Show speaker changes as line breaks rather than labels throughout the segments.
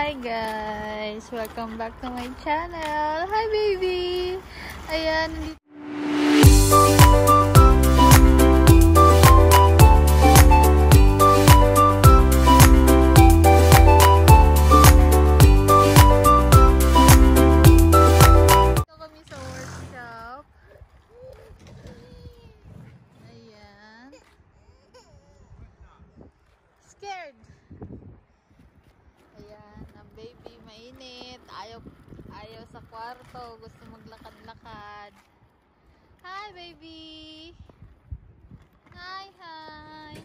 Hi guys! Welcome back to my channel! Hi baby! Ayan, dito kami sa workshop. Ayan. Scared! Ayan, ang baby mainit. Ayaw sa kwarto. Gusto maglakad-lakad. Hi, baby! Hi, hi!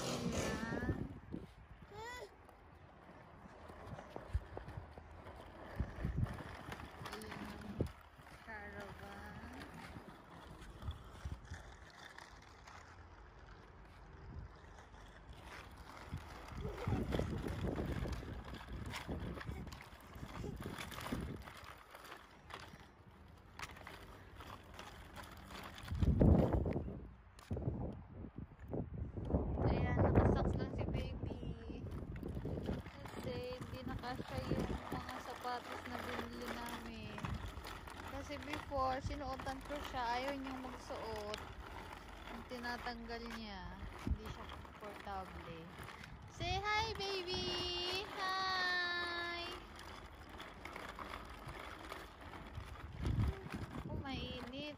Ayan. Ayan, caravan. Ayan, nakasaks lang si baby. Kasi hindi nakasya yung mga sapatos na binili namin. Kasi before, sinuotan ko siya. Ayaw niyang magsuot. Ang tinatanggal niya, hindi siya komportable. Say hi, baby! Hi! Ako, mainit.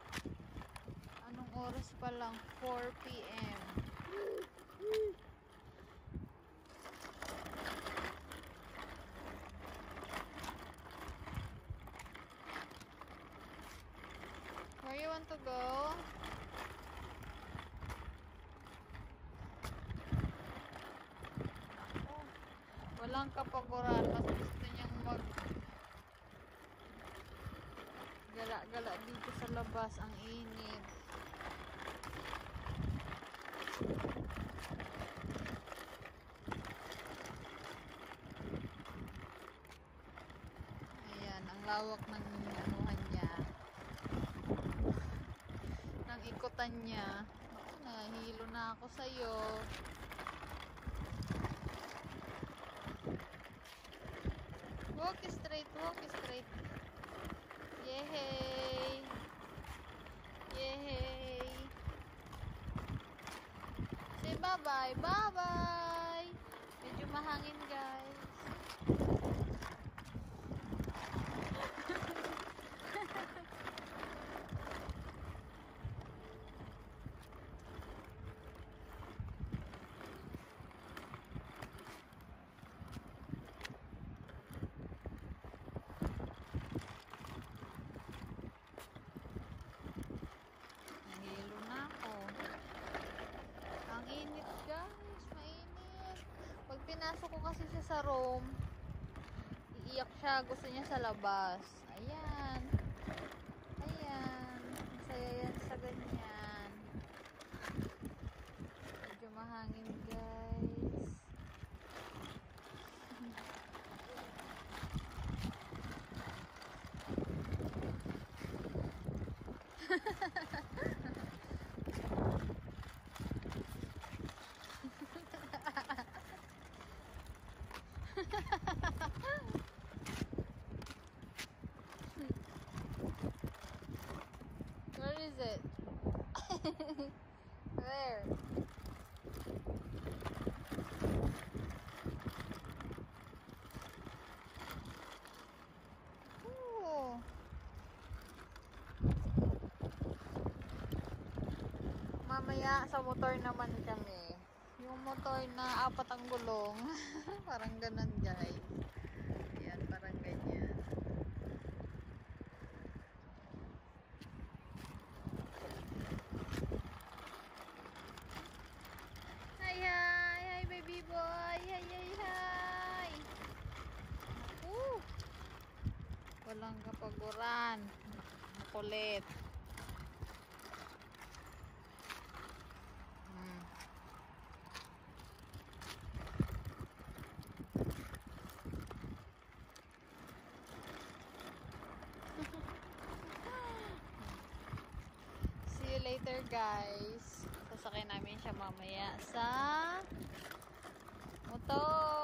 Anong oras pa lang? 4 PM. Where you want to go? Oh, walang kapaboran. Mas gusto niyang gala-gala dito sa labas. Ang init. Ayan, ang lawak ng anuhan niya. Ng ikutan niya. Ako, nahihilo na ako sa'yo. Walk straight, walk straight. Yehey! Yehey! Say bye-bye, bye-bye! Medyo mahangin, guys. Nahilo na ako. Ang init, guys. Mainit. Pag pinasok ko kasi siya sa room, iiyak siya. Gusto niya sa labas. Ayan. Ayan. Masaya yan sa ganyan. Medyo mahangin, guys. Where is it? Where? Ooh. Mamaya sa motor naman kami. Yung motor na 4 ang gulong. Parang ganun, guys. Ayan, parang ganyan. Hi, hi! Hi, baby boy! Hi, hi, hi! Naku! Walang kapaguran. Makulit. here guys. Sasakay namin siya mamaya sa motor.